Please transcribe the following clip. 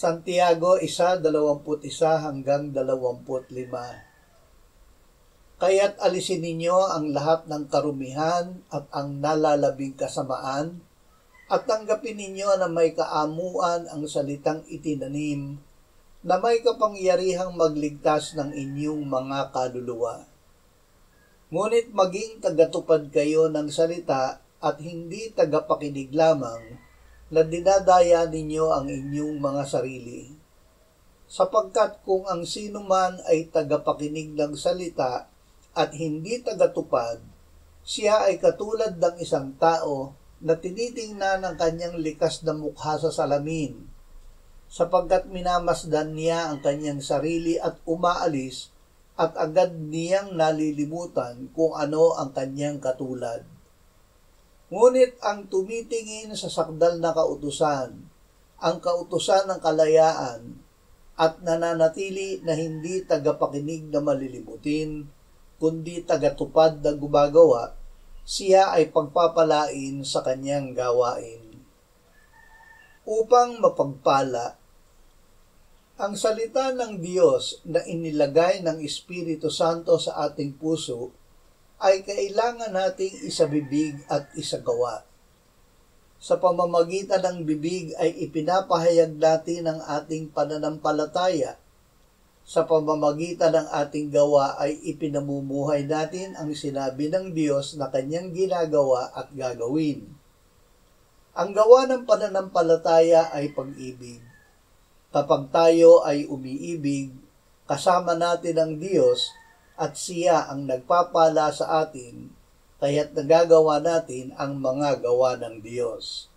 Santiago 1:21-25. Kaya't alisin ninyo ang lahat ng karumihan at ang nalalabing kasamaan, at tanggapin ninyo na may kaamuan ang salitang itinanim, na may kapangyarihang magligtas ng inyong mga kaluluwa. Ngunit maging tagatupad kayo ng salita at hindi tagapakinig lamang, na dinadaya ninyo ang inyong mga sarili. Sapagkat kung ang sino man ay tagapakinig ng salita at hindi tagatupad, siya ay katulad ng isang tao na tinitingnan ang kanyang likas na mukha sa salamin, sapagkat minamasdan niya ang kanyang sarili at umaalis, at agad niyang nalilimutan kung ano ang kanyang katulad. Ngunit ang tumitingin sa sakdal na kautusan, ang kautusan ng kalayaan, at nananatili na hindi tagapakinig na malilimutin, kundi tagatupad na gumagawa, siya ay pagpapalain sa kanyang gawain. Upang mapagpala, ang salita ng Diyos na inilagay ng Espiritu Santo sa ating puso ay kailangan nating isabibig at isagawa. Sa pamamagitan ng bibig ay ipinapahayag natin ang ating pananampalataya. Sa pamamagitan ng ating gawa ay ipinamumuhay natin ang sinabi ng Diyos na kanyang ginagawa at gagawin. Ang gawa ng pananampalataya ay pag-ibig. Kapag tayo ay umiibig, kasama natin ang Diyos at siya ang nagpapala sa atin, kaya't nagagawa natin ang mga gawa ng Diyos.